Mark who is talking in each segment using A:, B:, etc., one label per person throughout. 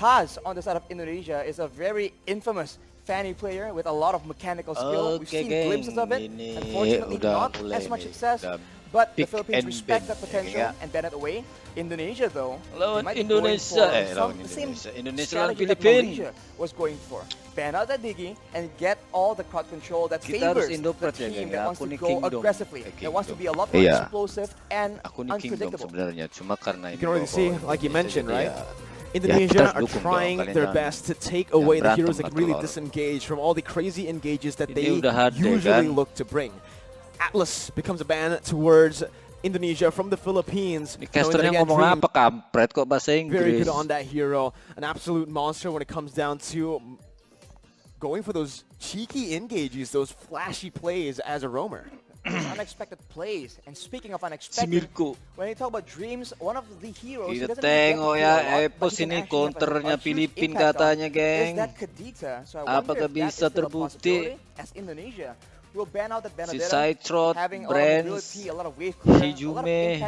A: Taz on the side of Indonesia is a very infamous Fanny player with a lot of mechanical skill. We've seen glimpses of it. Unfortunately, not as much success. But the Philippines respect that potential and ban it away. Indonesia, though, they might be going for the same strategy that Malaysia was going for. Ban out that Digi and get all the crowd control that favors the team that wants to go aggressively, that wants to be a lot more explosive and unpredictable.
B: Sebenarnya cuma karena
C: you can already see, like you mentioned, right? Indonesia are trying their best to take away the heroes that can really disengage from all the crazy engages that they usually look to bring. Atlas becomes a ban towards Indonesia from the Philippines.
B: Casternya ngomong apa kampret kok bahasa Inggris.
C: Very good on that hero. An absolute monster when it comes down to going for those cheeky engages, those flashy plays as a roamer.
A: Unexpected plays. And speaking of unexpected, when you talk about dreams, one of the heroes
B: kita tengok ya Epos ini counternya Filipin katanya, geng. Apakah bisa terbukti?
A: As Indonesia will ban out that
B: si Sidetrot, Brands, Hijume,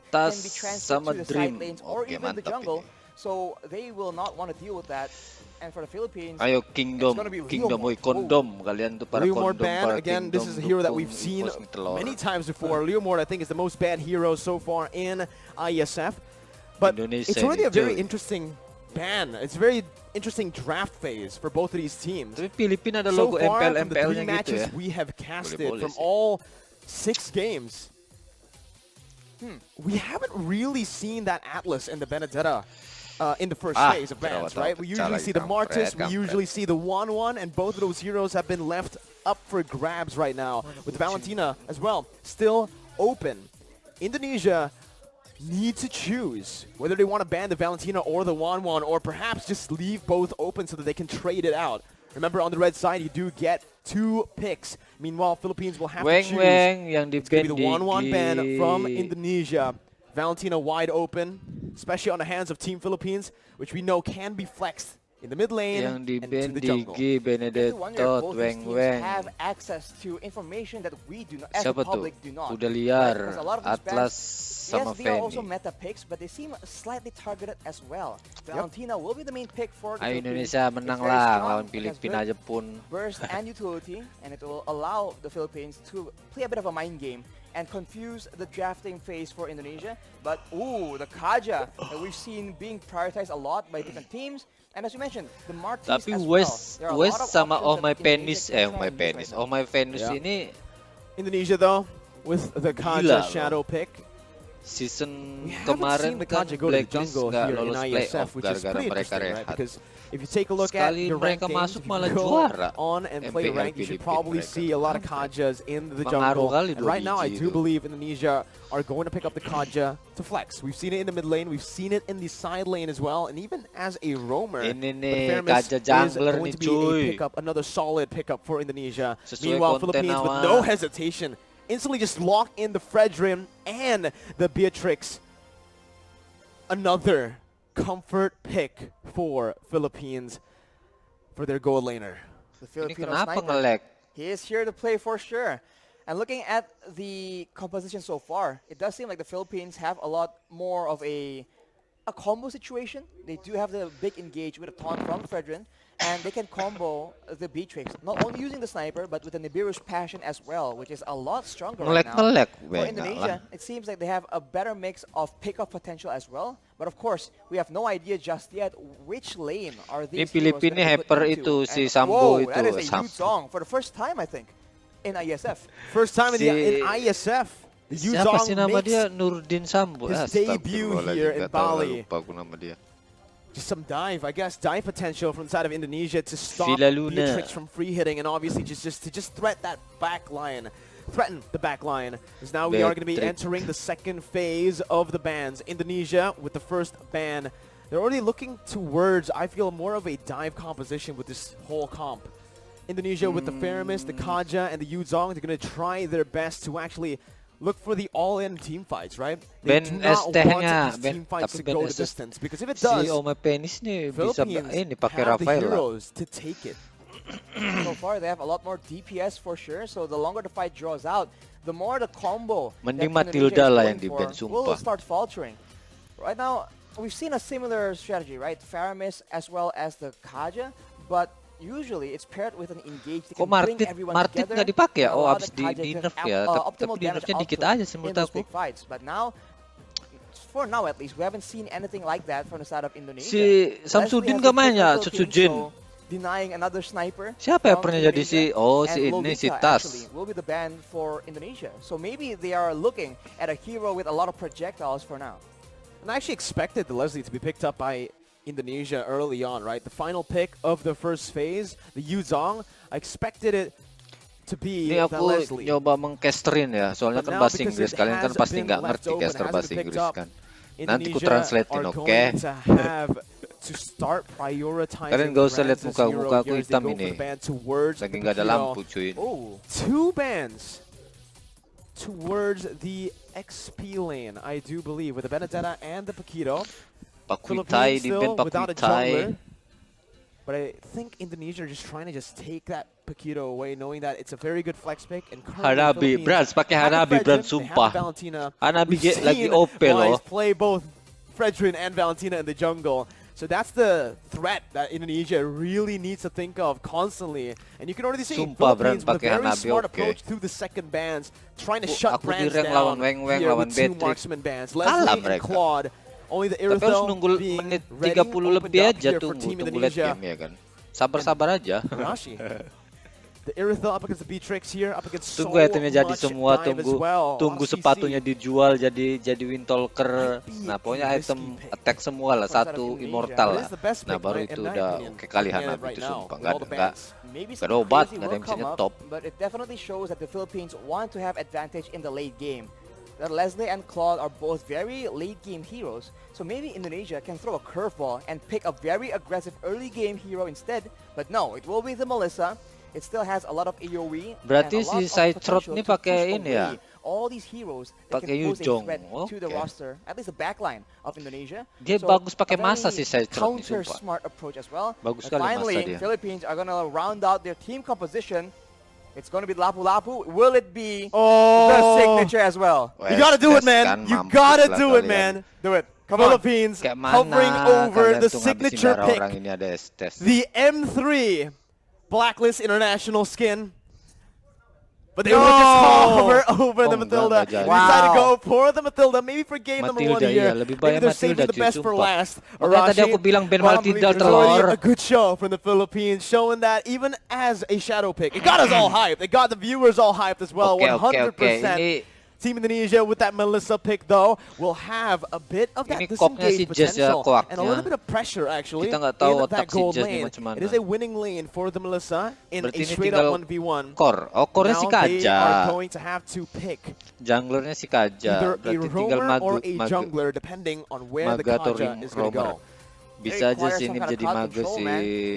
B: Tas sama Dream. Oke, mantap ini.
A: So they will not want to deal with that. And for the Philippines,
B: ayo Kingdom, oi kondom kalian tuh para
C: Leomord
B: kondom.
C: ban again. This is a hero that we've seen many times before. Leomord, I think, is the most banned hero so far in IESF. But it's already a very interesting ban. It's a very interesting draft phase for both of these teams.
B: Tapi Filipina ada
C: So
B: logo
C: far,
B: MPL
C: from the 3
B: MPL-nya gitu
C: matches
B: ya.
C: we have casted from all 6 games, we haven't really seen that Atlas and the Benedetta in the first phase of bans, right? We usually see the Martis, we usually see the 1-1, and both of those heroes have been left up for grabs right now, with Valentina as well still open. Indonesia need to choose whether they want to ban the Valentina or the 1-1, or perhaps just leave both open so that they can trade it out. Remember, on the red side, you do get 2 picks. Meanwhile, Philippines will have to choose. It's going to be the 1-1 ban from Indonesia. Valentina wide open, especially on the hands of Team Philippines, which we know can be flexed in the mid lane and to the jungle.
A: Both these teams have access to information that we do not, as the public do not.
B: Udah liar,
A: Because a lot of these
B: Atlas
A: yes,
B: sama
A: they are also
B: Fanny.
A: meta picks, but they seem slightly targeted as well. Valentina will be the main pick for the
B: Ayo
A: Philippines.
B: Indonesia menang
A: It's very
B: lah
A: strong,
B: lawan
A: it has
B: Filipina
A: good
B: aja pun.
A: burst and utility, and it will allow the Philippines to play a bit of a mind game and confuse the drafting phase for Indonesia. But ooh, the Kaja that we've seen being prioritized a lot by different teams. And as you mentioned, the Martis
B: Tapi
A: as
B: West
A: well. There are a lot of
B: sama
A: options
B: Oh
A: that
B: My
A: Indonesia
B: Penis,
A: can
B: Oh
A: try
B: My
A: and use right
B: Penis,
A: now.
B: Oh My Penis
C: Yeah.
B: ini
C: Indonesia, though, with the Kaja shadow pick.
B: season
C: We haven't
B: kemarin
C: seen the
B: kan
C: Kaja go to the
B: Blacklist
C: jungle
B: nggak
C: here in
B: lolos
C: IESF,
B: playoff
C: which is
B: gara-gara
C: pretty
B: mereka
C: interesting, right?
B: rehat.
C: Because if you take a look at
B: Sekali
C: your
B: mereka
C: rankings,
B: masuk
C: if
B: malah
C: you go
B: juara.
C: on and play
B: MPL
C: rank, you should
B: Philippine
C: probably
B: mereka.
C: see a lot of Kajas in the
B: Pengaruh
C: jungle.
B: kali
C: And
B: dua
C: right now, I
B: biji
C: do
B: itu.
C: believe Indonesia are going to pick up the Kaja to flex. We've seen it in the mid lane, we've seen it in the side lane as well, and even as a roamer.
B: Ini
C: But
B: nih
C: Fairness
B: Kaja
C: is
B: jungler
C: going
B: nih
C: to be a
B: cuy.
C: pickup, another solid pickup for Indonesia.
B: Sesuai
C: Meanwhile,
B: konten
C: Philippines with
B: awal.
C: no hesitation instantly just lock in the Fredrim and the Beatrix. Another comfort pick for Philippines for their gold laner.
A: The
B: Ini
A: Filipino
B: kenapa
A: sniper.
B: nge-lag?
A: He is here to play for sure. And looking at the composition so far, it does seem like the Philippines have a lot more of a combo situation. They do have the big engage with a taunt from Fredrin, and they can combo the Beatrix, not only using the sniper, but with the Nibiru's passion as well, which is a lot stronger right now.
B: Nge-lag,
A: For Indonesia, it seems like they have a better mix of pick-off potential as well. But of course, we have no idea just yet which lane are
B: Ini
A: these heroes
B: Filipina
A: gonna be put
B: hyper
A: into.
B: itu si
A: And
B: Sambo
A: whoa, that is
B: itu.
A: a huge song for the first time, I think, in IESF.
C: First time in
B: Si-
C: IESF. The
B: Siapa sih nama
C: makes
B: dia? Nurdin Sambo.
C: his debut here in Bali.
B: Lupa aku nama dia.
C: Just some dive, I guess, dive potential from the side of Indonesia to stop
B: Villa Luna.
C: Beatrix from free hitting, and obviously just threat that back line. Threaten the back line. Because now we are going to be
B: Beatrix.
C: entering the second phase of the bans. Indonesia with the first ban. They're already looking towards, I feel, more of a dive composition with this whole comp. Indonesia with the Faramis, the Kaja, and the Yuzong, they're going to try their best to actually look for the all-in team fights, right? They
B: Ben
C: do not
B: ST
C: want
B: nya,
C: these
B: Ben,
C: team fights to
B: tapi Ben
C: go the
B: ST
C: distance. Because if it
B: Si
C: does,
B: Oh My Penis nih bisa
C: Philippines
B: ini pakai
C: have the
B: Rafael lah.
C: heroes to take it.
A: So far, they have a lot more DPS for sure. So the longer the fight draws out, the more the combo
B: Mending
A: that Indonesia
B: Matilda
A: is
B: lah
A: going
B: yang di
A: for
B: ban,
A: will
B: sumpah.
A: start faltering. Right now, we've seen a similar strategy, right? Faramis as well as the Kaja, but usually it's paired with an engage that can bring everyone
B: Martit
A: together.
B: nggak dipakai ya? Oh,
A: allow
B: habis
A: the Kaja
B: di
A: to
B: nerf
A: have,
B: ya.
A: optimal
B: Tapi di
A: damage
B: nerfnya dikit
A: output
B: aja sih
A: in
B: menurut
A: those
B: aku.
A: big fights. But now, for now at least, we haven't seen anything like that from the side of Indonesia.
B: Si Samsudin nggak main ya, Sutsujin.
A: Denying another sniper.
B: Siapa yang pernah jadi si ini si Tas?
A: Will be the ban for Indonesia. So maybe they are looking at a hero with a lot of projectiles for now.
C: And I actually expected the Leslie to be picked up by Indonesia early on, right? The final pick of the first phase, the Yuzong, I expected it to be
B: Ini
C: the
B: aku
C: Leslie.
B: nyoba mengcasterin ya, soalnya kan bahasa Inggris. Kalian kan pasti nggak ngerti caster bahasa Inggris kan. Nanti ku translatein, oke? Kalian gak usah lihat muka aku hitam ini. Lagi nggak ada lampu, cuy.
C: Oh, 2 bans towards the XP lane, I do believe, with the Benedetta and the Paquito.
B: Pakuitai di band Pakuitai.
C: But I think Indonesia are just trying to just take that Paquito away, knowing that it's a very good flex pick. And
B: Hanabi, Brans, pakai Hanabi, Brans, sumpah. Hanabi lagi OP loh.
C: Play both Fredrin and Valentina in the jungle. So that's the threat that Indonesia really needs to think of constantly. And you can already see Philippines with a very smart approach through the second bans, trying to shut brands down here with 2 marksman bans. Leslie and Claude. Only the
B: Tapi harus nunggu menit 30 lebih aja, tunggu late game ya kan. Sabar-sabar aja.
C: The Irithel up against the Beatrix here, up against
B: tunggu itemnya jadi semua, tunggu sepatunya dijual jadi Windtalker. Nah pokoknya item attack semua lah, 1 immortal lah. Nah baru itu udah oke kali Hanabi itu sumpah, nggak ada obat, nggak ada yang bisa ngetop.
A: But it definitely shows that the Philippines want to have advantage in the late game. That Leslie and Claude are both very late game heroes, so maybe Indonesia can throw a curveball and pick a very aggressive early game hero instead. But no, it will be the Melissa. It still has a lot of AoE.
B: Berarti si Sidetrot ini pakai ini ya?
A: All these heroes that can pose a threat to the roster, at least the backline of Indonesia.
B: Dia bagus pakai masa si Sidetrot ini,
A: counter
B: sumpah.
A: smart approach as well.
B: Bagus sekali masa
A: finally,
B: dia.
A: Philippines are gonna round out their team composition. It's gonna be Lapu Lapu. Will it be the signature as well?
C: You gotta do it, man. You gotta do it, man.
A: Do it. Come
C: Philippines hovering over the signature pick. The M3 Blacklist International skin. But they will just hover over the Matilda. They decide to go for the Matilda, maybe for game number 1 here. Maybe they're saving the best for last.
B: Tadi aku bilang Ben Matilda
C: telur. A good show from the Philippines, showing that even as a shadow pick, it got us all hyped. It got the viewers all hyped as well. 100%. Team Indonesia with that Melissa pick though will have a bit of that disengage potential and a little bit of pressure actually in that gold lane. It is a winning lane for the Melissa in a straight up 1v1.
B: Core-nya si Kaja.
C: They are going to have to pick
B: junglernya si Kaja.
C: either a roamer or a jungler depending on where the Kaja is going to go.
B: Bisa aja sih ini menjadi maga si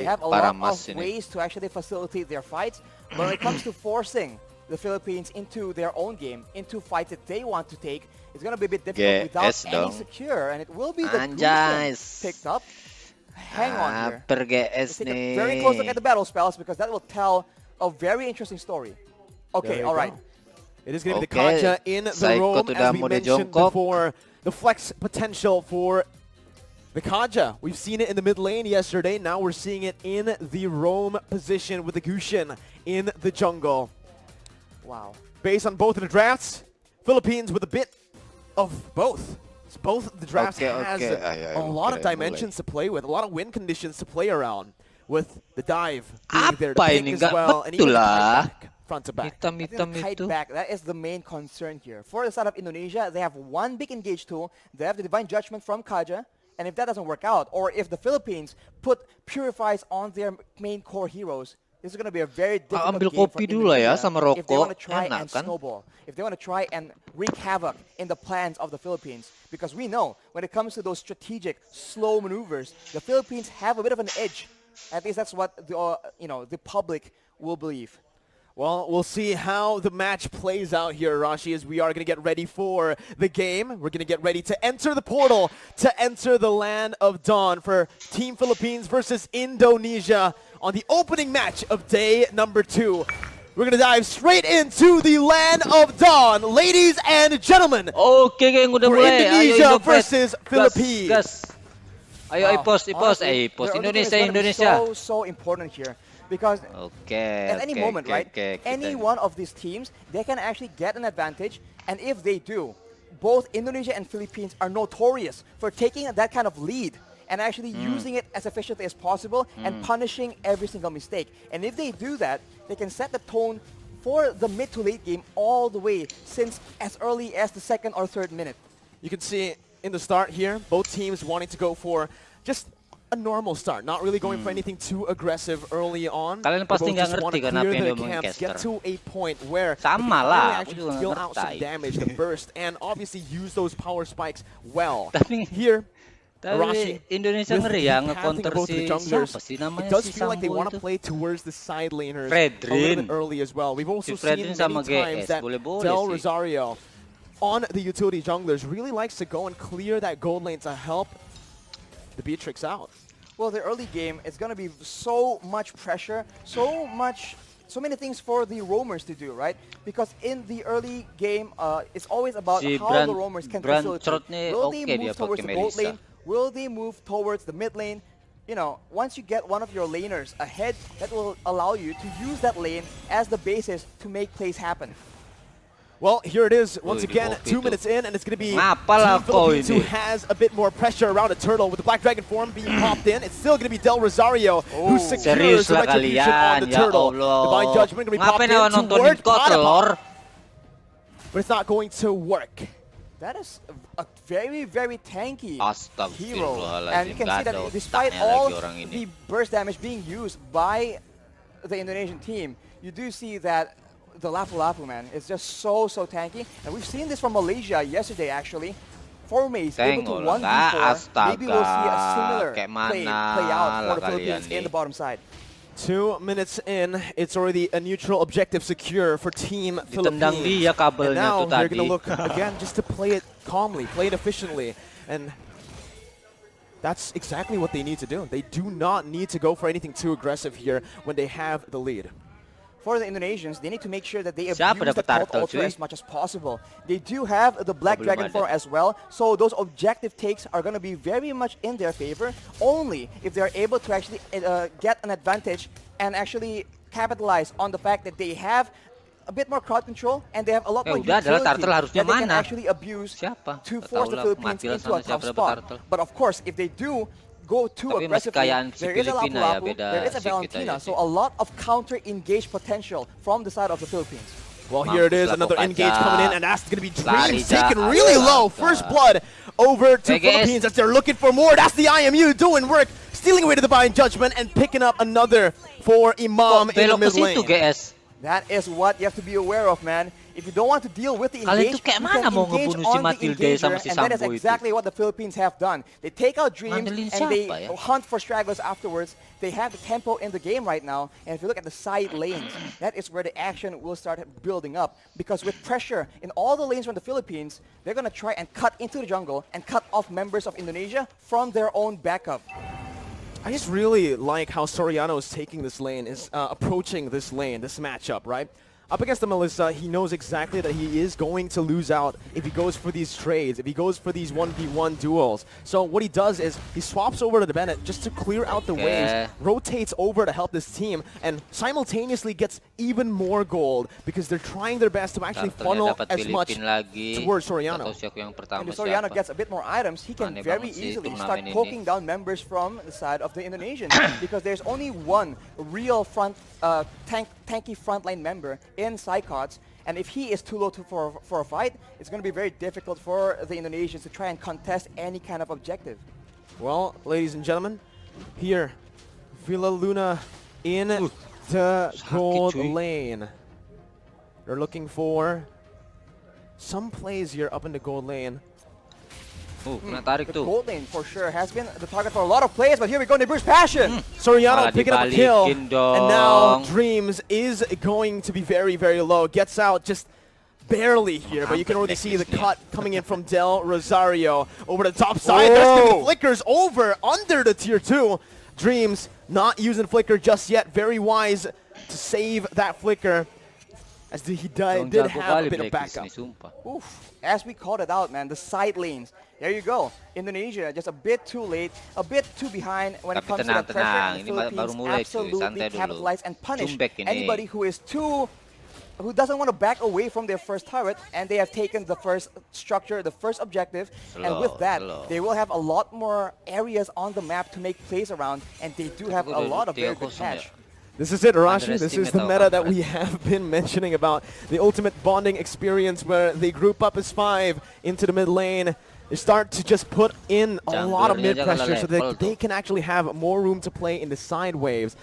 B: Paramas ini.
A: Ways to actually facilitate their fights, but when it comes to forcing the Philippines into their own game, into fights that they want to take, it's going to be a bit difficult without any secure, and it will be the picked up. Hang on here. Let's take a very close look at the battle spells, because that will tell a very interesting story. Okay, alright.
C: It is going to be the Kaja in the roam, as we mentioned before. The flex potential for the Kaja. We've seen it in the mid lane yesterday, now we're seeing it in the roam position with the Gushin in the jungle.
A: Wow.
C: Based on both of the drafts, Philippines with a bit of both. So both of the drafts has a lot of dimensions to play with, a lot of win conditions to play around, with the dive being there to pick as well, and even the kite back, front to back.
A: Kite back, that is the main concern here. For the side of Indonesia, they have one big engage tool, they have the Divine Judgment from Kaja, and if that doesn't work out, or if the Philippines put Purifies on their main core heroes, this is going to be a very difficult game for Indonesia if they want to try and snowball, if they want to try and wreak havoc in the plans of the Philippines. Because we know when it comes to those strategic, slow maneuvers, the Philippines have a bit of an edge. At least that's what the public will believe.
C: Well, we'll see how the match plays out here, Rashi, as we are going to get ready for the game. We're going to get ready to enter the portal, to enter the land of dawn for Team Philippines versus Indonesia on the opening match of day number 2. We're gonna dive straight into the land of dawn, ladies and gentlemen.
B: Oke, geng, udah mulai.
C: Indonesia versus Philippines.
B: Gas. Ayo, ipos. Indonesia.
A: So important here because at any moment, right? Any one of these teams, they can actually get an advantage, and if they do, both Indonesia and Philippines are notorious for taking that kind of lead and actually using it as efficiently as possible and punishing every single mistake. And if they do that, they can set the tone for the mid to late game all the way since as early as the 2nd or 3rd minute.
C: You can see in the start here, both teams wanting to go for just a normal start, not really going for anything too aggressive early on.
B: Kalian pasti nggak ngerti kan apa yang dia omongin
C: Get to a point where
B: sama lah,
C: actually deal out some damage, the burst, and obviously use those power spikes well.
B: Tapi
C: here,
B: Tapi Indonesia ngeri ya nge-counter siapa sih namanya
C: it does
B: si
C: feel like they
B: Sambo
C: want to
B: itu?
C: play towards the side laners
B: Fredrin.
C: a little bit early as well. We've also seen many times that Del Rosario on the utility junglers really likes to go and clear that gold lane to help the Beatrix out.
A: Well, the early game is going to be so much pressure, so many things for the roamers to do, right? Because in the early game, it's always about how the roamers can facilitate. Will they move towards the gold lane? Will they move towards the mid lane? You know, once you get one of your laners ahead, that will allow you to use that lane as the basis to make plays happen.
C: Well, here it is once again, 2 minutes in, and it's going to be Team Philippines who has a bit more pressure around a turtle with the Black Dragon form being popped in. It's still going to be Del Rosario who secures the retribution on the turtle. Divine Judgment going to be popped in towards bottom, but it's not going to work.
A: That is a very, very tanky hero. And you can see that despite all the burst damage being used by the Indonesian team, you do see that the Lapu-Lapu, man, is just so tanky. And we've seen this from Malaysia yesterday, actually. Formace able to 1v4. Maybe we'll see a similar play out for the Philippines in the bottom side.
C: 2 minutes in, it's already a neutral objective secure for Team Philippines. And now they're going to look again just to play it calmly, play it efficiently. And that's exactly what they need to do. They do not need to go for anything too aggressive here when they have the lead.
A: For the Indonesians, they need to make sure that they abuse the Cult Ultra as much as possible. They do have the Black Dragon form as well, so those objective takes are going to be very much in their favor, only if they're able to actually get an advantage and actually capitalize on the fact that they have a bit more crowd control and they have a lot more utility that they can actually abuse to force the Philippines into a tough spot. But of course, if they do go too aggressively, there is a Lapu-Lapu, there is a Valentina, so a lot of counter-engage potential from the side of the Philippines.
C: Well, here it is, another engage coming in, and that's going to be Dreams taken really low. First blood over to Philippines as they're looking for more. That's the IMU doing work, stealing away to the Divine Judgment and picking up another for Imam in the mid lane.
A: That is what you have to be aware of, man. If you don't want to deal with the engage, you can engage on the engager, and that is exactly what the Philippines have done. They take out Dreams and they hunt for stragglers afterwards. They have the tempo in the game right now, and if you look at the side lanes, that is where the action will start building up. Because with pressure in all the lanes from the Philippines, they're going to try and cut into the jungle and cut off members of Indonesia from their own backup.
C: I just really like how Soriano is taking this lane, is approaching this lane, this matchup, right? Up against the Melissa, he knows exactly that he is going to lose out if he goes for these trades, if he goes for these 1v1 duels. So what he does is he swaps over to the Bennett just to clear out the waves, rotates over to help this team, and simultaneously gets even more gold because they're trying their best to actually funnel as much towards Soriano.
A: And if Soriano gets a bit more items, he can very easily start poking down members from the side of the Indonesians because there's only one real tanky frontline member in Psychots, and if he is too low for a fight, it's going to be very difficult for the Indonesians to try and contest any kind of objective.
C: Well, ladies and gentlemen, here, Villa Luna in the gold lane. They're looking for some plays here up in the gold lane.
A: The gold lane for sure has been the target for a lot of players, but here we go, Nebu's Passion.
C: Soriano picking up a kill, and now Dreams is going to be very, very low. Gets out just barely here, but you can already see the cut coming in from Del Rosario over the top side. There's going to be flickers over under the tier 2. Dreams not using flicker just yet. Very wise to save that flicker. as he did have a bit of backup.
A: Oof. As we called it out, man, the side lanes. There you go. Indonesia just a bit too late, a bit too behind when it comes to that pressure. And the Philippines absolutely capitalize and punish anybody who doesn't want to back away from their first turret, and they have taken the first structure, the first objective, and with that, they will have a lot more areas on the map to make plays around, and they do have a lot of very good catch.
C: This is it, Arashi. This is the meta that we have been mentioning about. The ultimate bonding experience where they group up as 5 into the mid lane. They start to just put in a lot of mid pressure so that they can actually have more room to play in the side waves.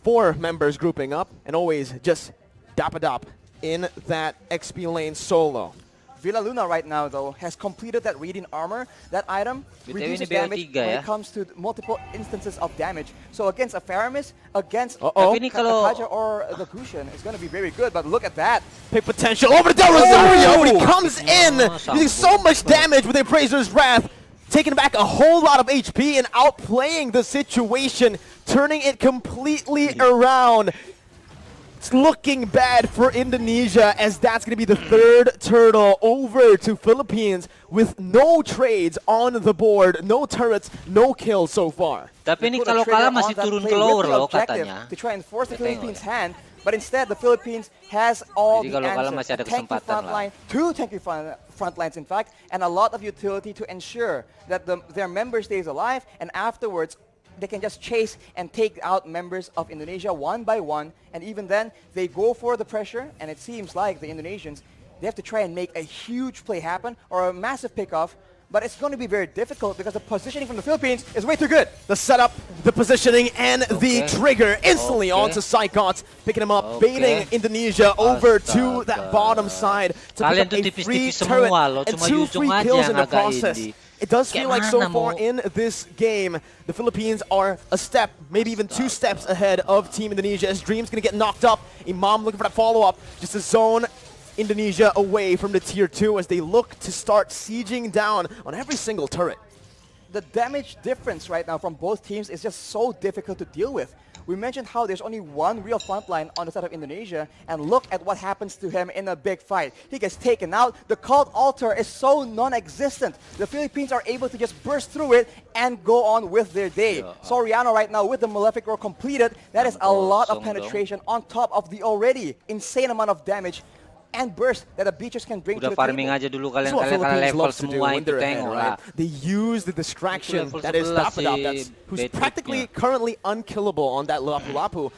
C: 4 members grouping up and always just dap-a-dap in that XP lane solo.
A: Villa Luna right now, though, has completed that reading armor. That item reduces damage when it comes to multiple instances of damage. So against a Faramis, against Kaja or the Gusion, it's going to be very good. But look at that.
C: Pick potential over to Del Rosario when he comes in, using so much damage with Appraiser's Wrath, taking back a whole lot of HP and outplaying the situation, turning it completely around. It's looking bad for Indonesia, as that's going to be the 3rd turtle over to Philippines with no trades on the board, no turrets, no kills so far.
B: Tapi ini kalau kalah masih turun ke lower loh katanya.
A: To try and force the Philippines' hand, but instead the Philippines has all the answers, tanky front line, 2 tanky front lines in fact, and a lot of utility to ensure that their member stays alive, and afterwards they can just chase and take out members of Indonesia one by one, and even then they go for the pressure, and it seems like the Indonesians, they have to try and make a huge play happen or a massive pickoff, but it's going to be very difficult because the positioning from the Philippines is way too good.
C: The setup, the positioning, and the trigger instantly onto Psychots, picking him up, baiting Indonesia over to that bottom side to pick up a free turret and 2 free kills in the process. It does feel like so far in this game, the Philippines are a step, maybe even 2 steps ahead of Team Indonesia, as Dream's going to get knocked up. Imam looking for that follow-up, just to zone Indonesia away from the tier 2 as they look to start sieging down on every single turret.
A: The damage difference right now from both teams is just so difficult to deal with. We mentioned how there's only one real frontline on the side of Indonesia, and look at what happens to him in a big fight. He gets taken out. The cult altar is so non-existent. The Philippines are able to just burst through it and go on with their day. Soriano right now with the Malefic Roar completed. That is a lot of penetration on top of the already insane amount of damage and burst that the Beaches can bring to the
B: farming
A: table.
B: aja dulu kalian level semua itu tengok lah.
C: They use the distraction that is Dapadap, who's practically currently unkillable on that Lapu-Lapu.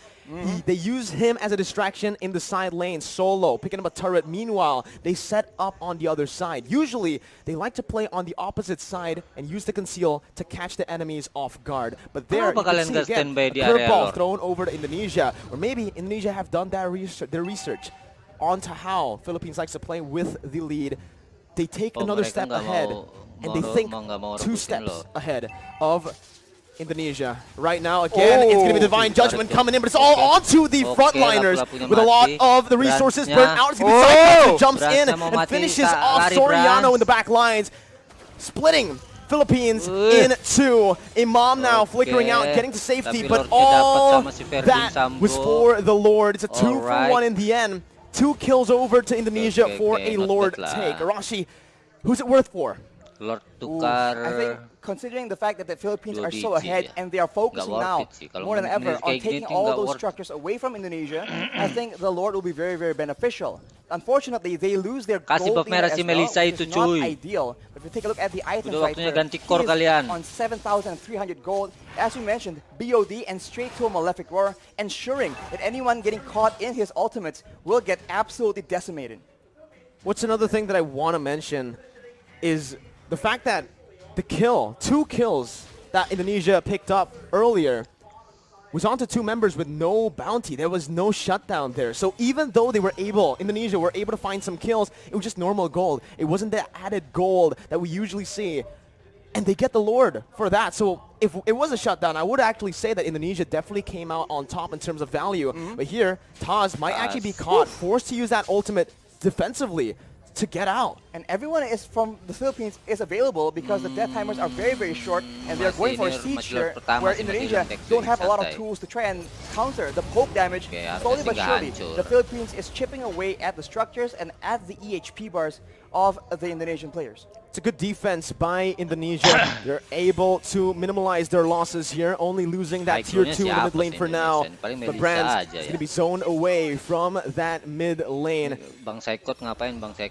C: They use him as a distraction in the side lane, solo, picking up a turret. Meanwhile, they set up on the other side. Usually, they like to play on the opposite side and use the conceal to catch the enemies off guard. But there, you can see again, a curveball thrown over to Indonesia. Or maybe Indonesia have done their research onto how Philippines likes to play with the lead. They take another step ahead, and they think 2 steps ahead of Indonesia. Right now, again, it's going to be Divine Judgment coming in, but it's all onto the frontliners with a lot of the resources burnt out. It's going to be Cyclops who jumps in and finishes off Soriano in the back lines, splitting Philippines in 2. Imam now flickering out, getting to safety, but all that was for the Lord. It's a 2-for-1 in the end. 2 kills over to Indonesia for a Lord take. Arashi, who's it worth for?
B: Lord Tukar.
A: I think considering the fact that the Philippines are so ahead and they are focusing now more than ever on taking all those structures away from Indonesia, I think the Lord will be very, very beneficial. Unfortunately, they lose their gold lead as well, which is not ideal. But if you take a look at the items right here, he is on 7,300 gold. As we mentioned, BOD and straight to a Malefic Roar, ensuring that anyone getting caught in his ultimates will get absolutely decimated.
C: What's another thing that I want to mention is the fact that the 2 kills that Indonesia picked up earlier was onto 2 members with no bounty. There was no shutdown there. So even though Indonesia were able to find some kills, it was just normal gold. It wasn't the added gold that we usually see. And they get the Lord for that. So if it was a shutdown, I would actually say that Indonesia definitely came out on top in terms of value. But here, Taz might actually be caught, forced to use that ultimate defensively. to get out.
A: And everyone is from the Philippines is available because the death timers are very, very short, and they're going for a siege here where Indonesia don't have a lot of tools to try and counter the poke damage. Slowly but surely, the Philippines is chipping away at the structures and at the EHP bars of the Indonesian players.
C: It's a good defense by Indonesia. They're able to minimize their losses here, only losing that tier 2 in the mid lane for now. But Brands is going to be zoned away from that mid lane.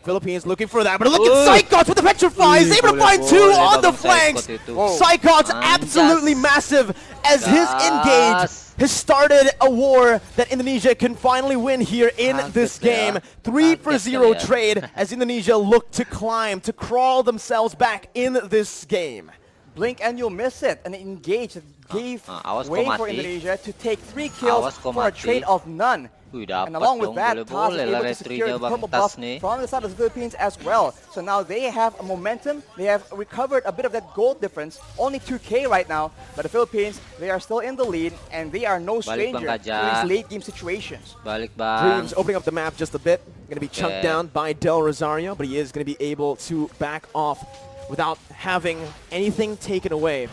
C: Philippines looking for that, but look at Psychots with the Petrify. He's able to find 2 on the flanks. Psychots absolutely massive as his engage has started a war that Indonesia can finally win here in this game. 3-for-0 trade as Indonesia look to climb, to crawl themselves back in this game.
A: Blink and you'll miss it. An engage that gave way for Indonesia to take 3 kills for a trade of none. And along with that, TAS is able to secure the purple buff from the side of the Philippines as well. So now they have a momentum. They have recovered a bit of that gold difference. Only 2K right now. But the Philippines, they are still in the lead. And they are no stranger to these late game situations.
C: Dreams opening up the map just a bit. Going to be chunked down by Del Rosario. But he is going to be able to back off without having anything taken away.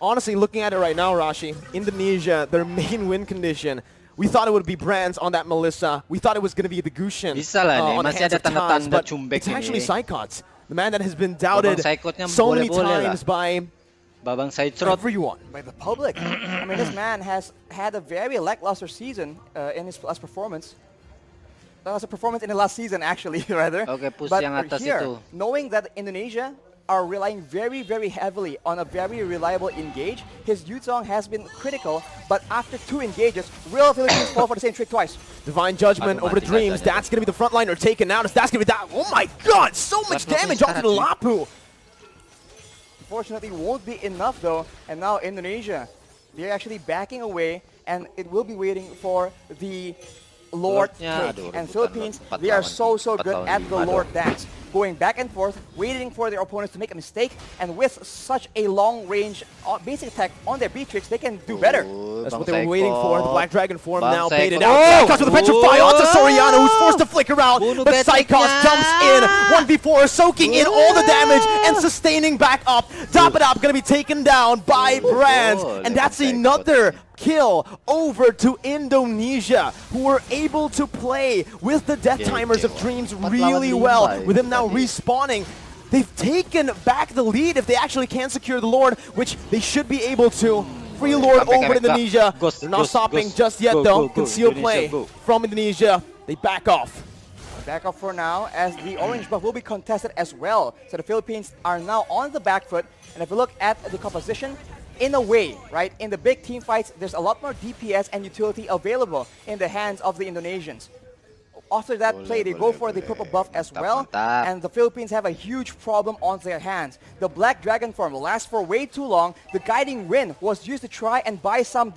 C: Honestly, looking at it right now, Rashi, Indonesia, their main win condition, we thought it would be Brands on that Melissa. We thought it was going to be the Gushin on the hands of TAS, but it's actually Psychots, the man that has been doubted so many times by everyone.
A: By the public. I mean, this man has had a very lackluster season in his last performance. That was a performance in the last season, actually, rather. But here, knowing that Indonesia are relying very, very heavily on a very reliable engage. His Yuzong has been critical, but after 2 engages, will Philippines fall for the same trick twice?
C: Divine Judgment over the Dreams. That's going to be the front liner taken out. That's going to be that. Oh my god, so much damage onto the Lapu.
A: Unfortunately, won't be enough though. And now Indonesia, they're actually backing away, and it will be waiting for the Lord take. And Philippines, they are so good at the Lord dance. Going back and forth, waiting for their opponents to make a mistake, and with such a long-range basic attack on their B-tricks, they can do better.
C: That's what they were waiting for. The Black Dragon form now baited out. Psychots with the Petrify onto Soriano, who's forced to flicker out, but Psychots jumps in. 1v4, soaking in all the damage and sustaining back up. Dapadap going to be taken down by Brands, and that's another kill over to Indonesia, who were able to play with the death timers of Dreams really well, with him now respawning. They've taken back the lead if they actually can secure the Lord, which they should be able to. Free Lord over Indonesia. They're not stopping just yet though. Conceal play from Indonesia. They back off.
A: Back off for now, as the orange buff will be contested as well. So the Philippines are now on the back foot, and if we look at the composition, in a way, right, in the big team fights, there's a lot more DPS and utility available in the hands of the Indonesians. After that play, they go for the purple buff as well, and the Philippines have a huge problem on their hands. The Black Dragon form lasts for way too long. The Guiding Wind was used to try and buy some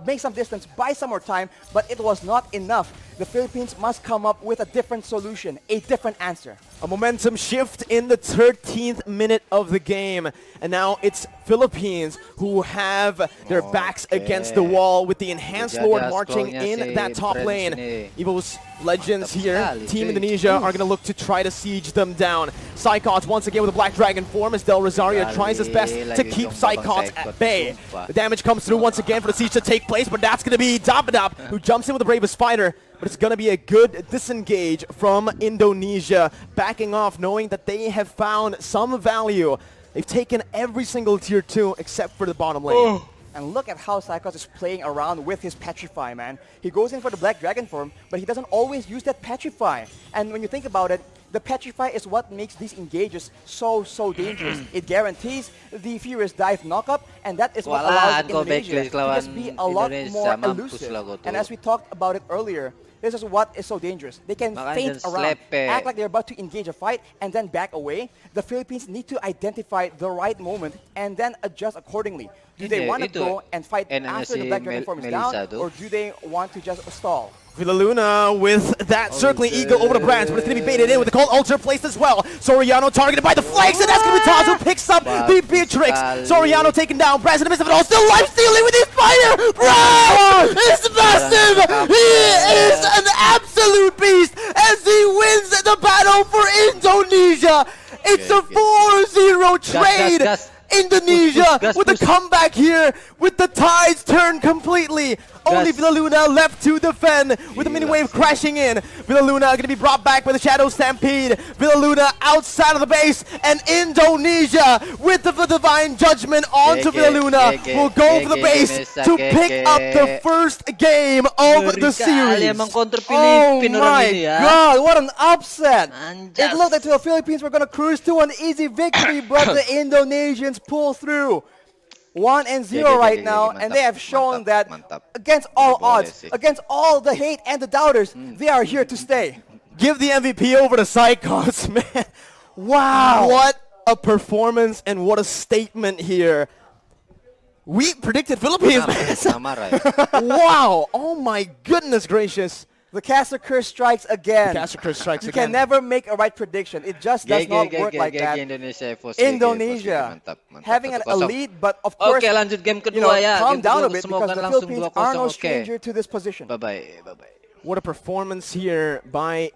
A: make some distance, buy some more time, but it was not enough. The Philippines must come up with a different solution, a different answer.
C: A momentum shift in the 13th minute of the game. And now it's Philippines who have their backs against the wall with the Enhanced Lord marching in that top lane. EVOS Legends here, Team Indonesia, are going to look to try to siege them down. Psychots once again with a Black Dragon form as Del Rosario tries his best to keep Psychots at bay. The damage comes through once again for the siege to take place, but that's going to be Dapadap, who jumps in with the Bravest Spider. But it's going to be a good disengage from Indonesia, backing off, knowing that they have found some value. They've taken every single tier 2 except for the bottom lane.
A: And look at how Psychots is playing around with his Petrify, man. He goes in for the Black Dragon form, but he doesn't always use that Petrify. And when you think about it, the Petrify is what makes these engages so dangerous. It guarantees the Furious Dive knockup, and that is what allows Indonesia to just be a lot more elusive. And as we talked about it earlier, this is what is so dangerous. They can feint around, act like they're about to engage a fight, and then back away. The Philippines need to identify the right moment and then adjust accordingly. Do they want to go and fight after the Black Dragon form is down, or do they want to just stall?
C: Villaluna with that circling eagle over the Brands, but it's going to be baited in with the cold ultra placed as well. Soriano targeted by the flanks, and that's going to be TAS who picks up the Beatrix. Soriano taken down, Brands in the midst of it all, still life stealing with his fire. Brands is massive. He is an absolute beast as he wins the the battle for Indonesia. It's a 4-0 trade. Indonesia with a comeback here, with the tides turned completely. Only Villaluna left to defend with the mini wave crashing in. Villaluna going to be brought back by the Shadow Stampede. Villaluna outside of the base, and Indonesia with the divine judgment onto Villaluna will go for the base to pick up the first game of the series.
A: Oh my god, what an upset! It looked like the Philippines were going to cruise to an easy victory, but the Indonesians pull through. 1-0 right now, and they have shown that against all odds, against all the hate and the doubters, they are here to stay.
C: Give the MVP over to Psychos, man. Wow, what a performance and what a statement here. We predicted Philippines, man. Wow, oh my goodness gracious.
A: The caster curse strikes again.
C: The caster curse strikes
A: you
C: again.
A: can never make a right prediction. It just does not work like that. Indonesia having an elite, but of course,
B: lanjut game kedua ya.
A: Calm down a bit because the Philippines are no stranger to this position.
B: Bye bye.
C: What a performance here by